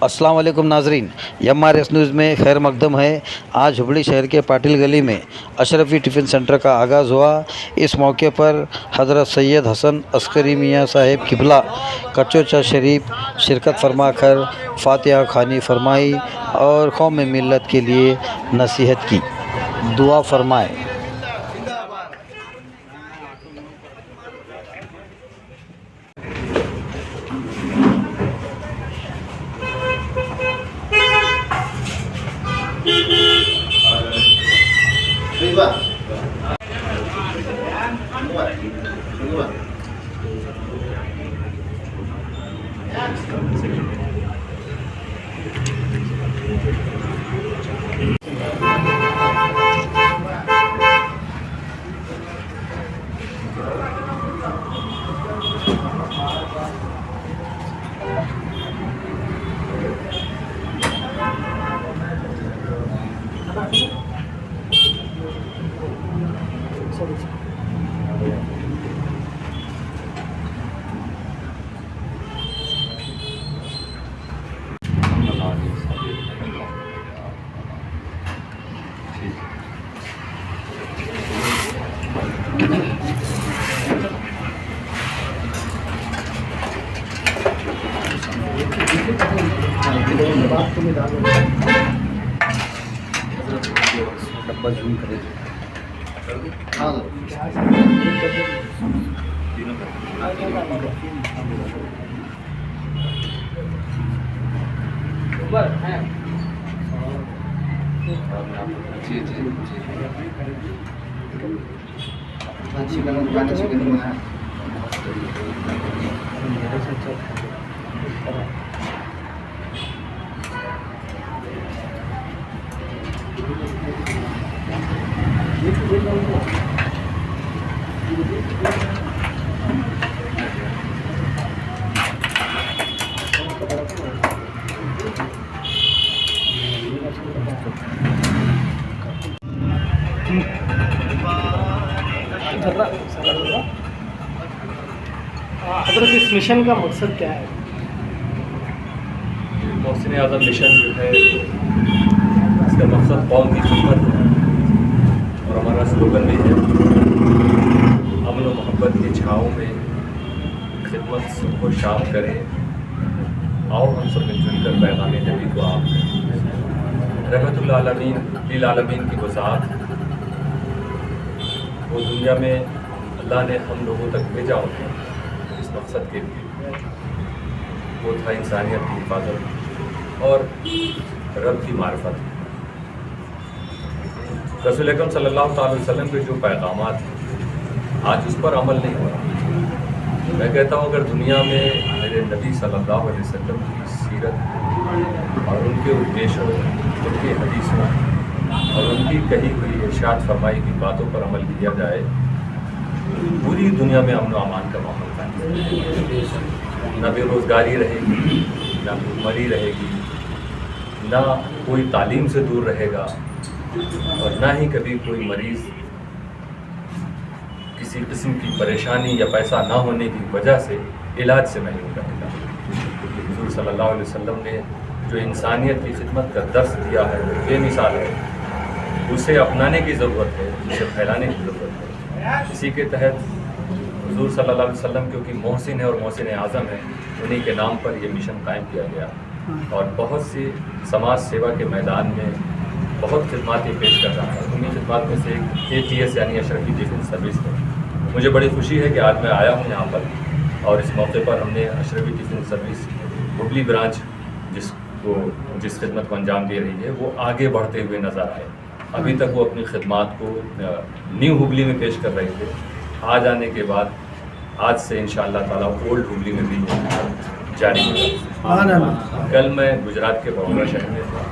السلام علیکم ناظرین، MRS نیوز میں خیر مقدم ہے۔ آج ہبلی شہر کے پاٹل گلی میں اشرفی ٹفن سینٹر کا آغاز ہوا۔ اس موقع پر حضرت سید حسن عسکری میاں صاحب قبلہ کچوچا شریف شرکت فرما کر فاتحہ خوانی فرمائی اور قوم ملت کے لیے نصیحت کی، دعا فرمائے۔ حضرت اس مشن کا مقصد کیا ہے؟ محسن اعظم مشن جو ہے اس کا مقصد قوم کی خدمت ہے اور ہمارا سلوگن بھی ہے امن و محبت کی چھاؤں میں خدمت صبح و شام کریں، آؤ ہم سب مل جل کر پیغام نبی کو عام کریں۔ رحمت العالمین للعالمین کی وضاحت وہ دنیا میں اللہ نے ہم لوگوں تک بھیجا ہوتا ہے اس مقصد کے لیے، وہ تھا انسانیت کی حفاظت اور رب کی معرفت۔ رسول اکرم صلی اللہ تعالی وسلم کے جو پیغامات ہیں آج اس پر عمل نہیں ہو رہا۔ میں کہتا ہوں اگر دنیا میں میرے نبی صلی اللہ علیہ وسلم کی سیرت اور ان کے اپدیشوں، ان کی حدیثوں اور ان کی کہی ہوئی ارشاد فرمائی کی باتوں پر عمل کیا جائے، پوری دنیا میں امن و امان کا ماحول ہے۔ نہ بے روزگاری رہے گی، نہ بھوکمری رہے گی، نہ کوئی تعلیم سے دور رہے گا، اور نہ ہی کبھی کوئی مریض کسی قسم کی پریشانی یا پیسہ نہ ہونے کی وجہ سے علاج سے محروم رہے گا۔ حضور صلی اللہ علیہ وسلم نے جو انسانیت کی خدمت کا درس دیا ہے وہ بے مثال ہے، اسے اپنانے کی ضرورت ہے، اسے پھیلانے کی ضرورت ہے۔ اسی کے تحت حضور صلی اللہ علیہ وسلم کیونکہ محسن ہے اور محسن اعظم ہے، انہی کے نام پر یہ مشن قائم کیا گیا اور بہت سی سماج سیوا کے میدان میں بہت خدمات پیش کر رہا ہے۔ انہیں خدمات میں سے ایک ATS یعنی اشرفی ٹفن سروس ہے۔ مجھے بڑی خوشی ہے کہ آج میں آیا ہوں یہاں پر اور اس موقع پر ہم نے اشرفی ٹفن سروس ہبلی برانچ جس خدمت کو انجام دے رہی ہے وہ آگے بڑھتے ہوئے نظر آئے۔ ابھی تک وہ اپنی خدمات کو نیو ہبلی میں پیش کر رہے تھے، آج آنے کے بعد آج سے انشاءاللہ تعالیٰ اولڈ ہبلی میں بھی جاری ہوگا۔ کل میں گجرات کے بڑودہ شہر میں تھا،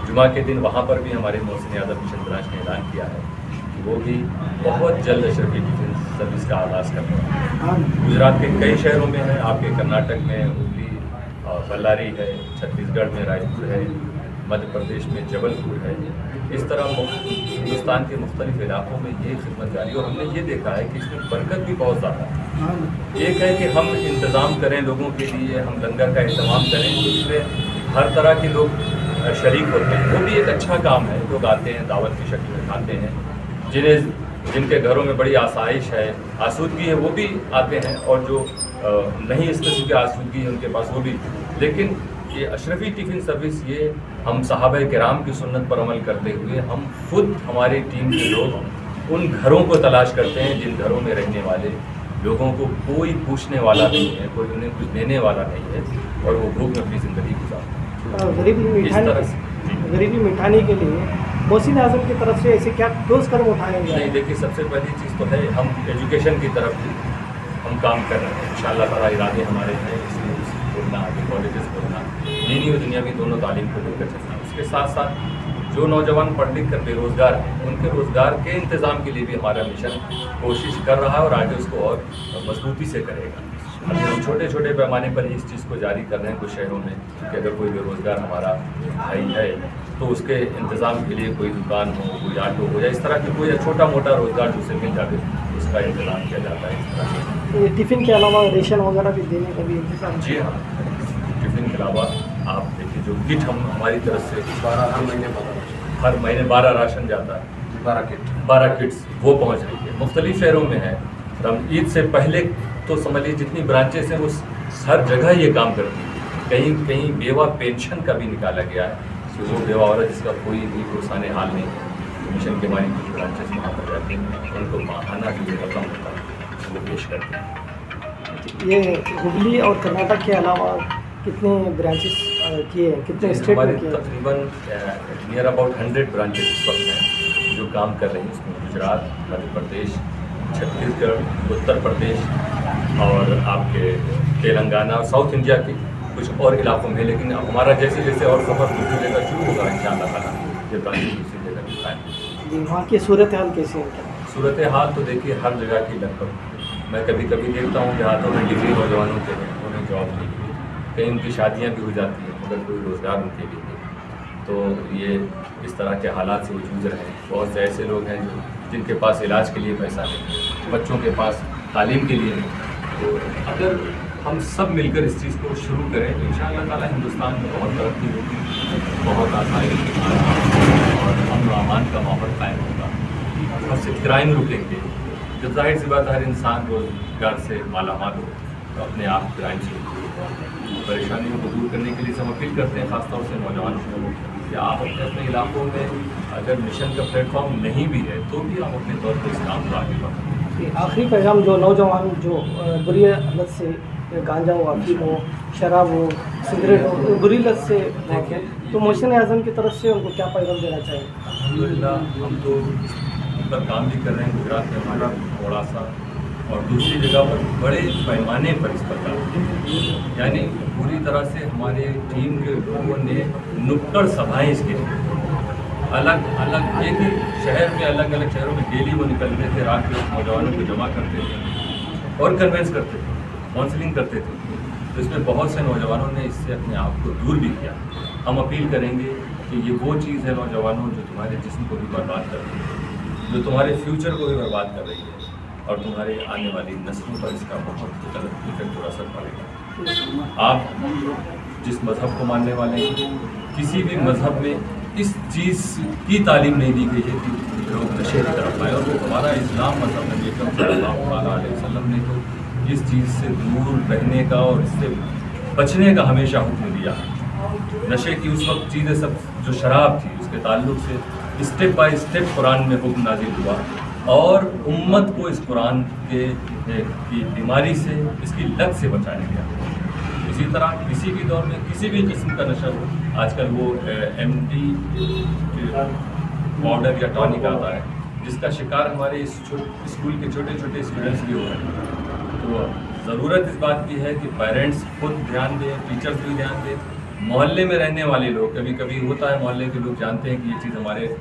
جمعہ کے دن وہاں پر بھی ہمارے محسن اعظم مشن برانچ نے اعلان کیا ہے کہ وہ بھی بہت جلد اشرفی ٹفن سروس کا آغاز کر رہے ہیں۔ گجرات کے کئی شہروں میں ہے، آپ کے کرناٹک میں ہبلی، بلاری ہے، چھتیس گڑھ میں رائے پور ہے، مدھیہ پردیش میں جبل پور ہے، اس طرح ہندوستان کے مختلف علاقوں میں یہ خدمت جاری ہے اور ہم نے یہ دیکھا ہے کہ اس میں برکت بھی بہت زیادہ ہے۔ ایک ہے کہ ہم انتظام کریں لوگوں کے لیے، ہم لنگر کا اہتمام کریں، اس میں हर तरह के लोग शरीक होते हैं। वो भी एक अच्छा काम है। लोग आते हैं, दावत की शक्ल में खाते हैं। जिनके घरों में बड़ी आसाइश है, आसूदगी है, वो भी आते हैं, और जो नहीं इस किस्म की आसूदगी है उनके पास वो भी। लेकिन ये अशरफी टिफ़िन सर्विस, ये हम सहाबा किराम की सुन्नत पर अमल करते हुए हम खुद हमारी टीम के लोग उन घरों को तलाश करते हैं जिन घरों में रहने वाले लोगों को कोई पूछने वाला नहीं है, कोई उन्हें कुछ देने वाला नहीं है, और वो भूख में अपनी ज़िंदगी गुजारते हैं। गरीबी मिटाने के लिए मोहसिन आज़म की तरफ से ऐसे क्या ठोस कदम उठाए गए? नहीं, देखिए, सबसे पहली चीज़ तो है हम एजुकेशन की तरफ भी हम काम कर रहे हैं। इंशाअल्लाह ताला इरादे हमारे हैं स्कूल्स खोलना, आगे कॉलेजेस खोलना, दीनी और दुनियावी दोनों तालीम को लेकर चलना। उसके साथ साथ जो नौजवान पढ़ लिख कर बेरोज़गार हैं उनके रोज़गार के इंतज़ाम के लिए भी हमारा मिशन कोशिश कर रहा है, और आगे उसको और मजबूती से करेगा। अभी हम छोटे छोटे पैमाने पर ही इस चीज़ को जारी कर रहे हैं कुछ शहरों में कि अगर कोई बेरोज़गार हमारा भाई है तो उसके इंतज़ाम के लिए कोई दुकान हो, कोई ऑटो हो, या इस तरह की कोई छोटा मोटा रोज़गार जो उसे मिल जाए उसका इंतज़ाम किया जाता है। इस तरह से टिफ़िन के अलावा रेशन वगैरह भी देने का भी इंतजाम? जी हाँ, टिफ़िन के अलावा आप देखिए जो किट हमारी तरफ से हर महीने 12 राशन जाता है, 12 किट्स वो पहुँच रही है। मुख्तलिफ शहरों में है। ईद से पहले तो समझ लीजिए जितनी ब्रांचेस हैं वो हर जगह ये काम करती है। कहीं कहीं बेवा पेंशन का भी निकाला गया है कि वो बेवा औरत जिसका कोई भी पुरसाने हाल नहीं है, मिशन के हमारी कुछ ब्रांचेस वहाँ पर जाती हैं, उनको माहाना जो रकम होता है वो पेश करते हैं। ये हुबली और कर्नाटक के अलावा कितने ब्रांचेस किए हैं, कितने स्टेट हमारे में किए? तकरीबन नियर अबाउट 100 ब्रांचेस इस वक्त हैं जो काम कर रही हैं। उसमें गुजरात, मध्य प्रदेश, छत्तीसगढ़, उत्तर प्रदेश और आपके तेलंगाना और साउथ इंडिया के कुछ और इलाकों में। लेकिन अब हमारा जैसे जैसे और सफ़र दूसरी जगह शुरू होगा इंशाअल्लाह ताला ये ब्रांचेस दूसरी जगह भी आएंगे। जी, वहाँ की सूरत हाल कैसी है? सूरत हाल तो देखिए हर जगह की लगभग, मैं कभी कभी देखता हूँ कि हाथों में डिग्री नौजवानों के हैं, उन्हें जॉब नहीं मिली, कहीं उनकी शादियाँ भी हो जाती हैं मगर कोई रोज़गार उनके लिए नहीं। तो ये इस तरह के हालात से वो जूझ रहे हैं। बहुत से ऐसे लोग हैं जिनके पास इलाज के लिए पैसा नहीं, बच्चों के पास तालीम के लिए नहीं। तो अगर हम सब मिलकर इस चीज़ को शुरू करें तो इंशाअल्लाह ताला हिंदुस्तान में बहुत तरक्की होगी, बहुत आसानी और अमन व अमान का माहौल कायम होगा, और से क्राइम रुकेंगे। जब जाहिर सी बात हर इंसान रोज़गार से मालामाल हो तो अपने आप क्राइम से परेशानियों को दूर करने के लिए हम अपील करते हैं, ख़ासतौर से नौजवानों को कि आप अपने अपने इलाकों में अगर मिशन का प्लेटफॉर्म नहीं भी है तो भी आप अपने तौर पर इस काम को आगे बढ़ाएं। आखिरी पैगाम जो नौजवान जो बुरी लत से, गांजा हो, अफीम हो, शराब हो, सिगरेट हो, बुरी लत से देखें तो मोहसिन आज़म की तरफ से उनको क्या पैगाम देना चाहिए? अल्हम्दुलिल्लाह हम तो इस पर काम भी कर रहे हैं। गुजरात में हमारा थोड़ा सा और दूसरी जगह पर बड़े पैमाने पर इस पर काम, यानी पूरी तरह से हमारे टीम के लोगों ने नुक्कड़ सभाएँ इसके लिए अलग अलग एक ही शहर में, अलग अलग शहरों में डेली वो निकलते थे, रात में नौजवानों को जमा करते थे और कन्वेंस करते थे, काउंसलिंग करते थे। तो इसमें बहुत से नौजवानों ने इससे अपने आप को दूर भी किया। हम अपील करेंगे कि ये वो चीज़ है नौजवानों जो तुम्हारे जिस्म को भी बर्बाद कर रही है, जो तुम्हारे फ्यूचर को भी बर्बाद कर रही है, और तुम्हारे आने वाली नस्लों पर इसका बहुत गलत इफेक्ट और असर पड़ेगा। आप जिस मज़हब को मानने वाले हैं, किसी भी मज़हब में इस चीज़ की तालीम नहीं दी गई है कि लोग नशे की तरफ आए, और वो हमारा इस्लाम मज़हब नबी अकरम सल्लल्लाहु अलैहि वसल्लम ने तो इस चीज़ से दूर रहने का और इससे बचने का हमेशा हुक्म दिया। नशे की उस वक्त चीज़ें सब जो शराब थी उसके ताल्लुक से स्टेप बाय स्टेप कुरान में हुक्म नाजिल हुआ, और उम्मत को इस कुरान की बीमारी से, इसकी लत से बचाया गया। इसी तरह किसी भी दौर में किसी भी किस्म का नशा हो, आजकल वो MD पाउडर या टॉनिक आता है जिसका शिकार हमारे स्कूल के छोटे छोटे स्टूडेंट्स भी हो रहे हैं। तो ज़रूरत इस बात की है कि पेरेंट्स खुद ध्यान दें, टीचर्स भी ध्यान दें, मोहल्ले में रहने वाले लोग, कभी कभी होता है मोहल्ले के लोग जानते हैं कि ये चीज़ हमारे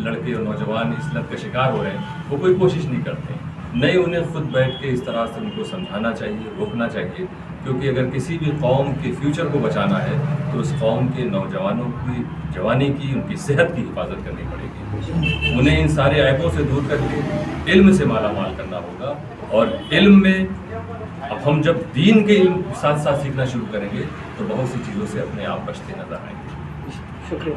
लड़के और नौजवान इस लत का शिकार हो रहे हैं, वो कोई कोशिश नहीं करते। नहीं, उन्हें खुद बैठ के इस तरह से उनको समझाना चाहिए, रोकना चाहिए, क्योंकि अगर किसी भी कौम के फ्यूचर को बचाना है तो उस कौम के नौजवानों की जवानी की, उनकी सेहत की हिफाजत करनी पड़ेगी। उन्हें इन सारे ऐबों से दूर करके इल्म से माला माल करना होगा, और इल्म में अब हम जब दीन के इल्म साथ साथ सीखना शुरू करेंगे तो बहुत सी चीज़ों से अपने आप बचते नजर आएंगे। शुक्रिया।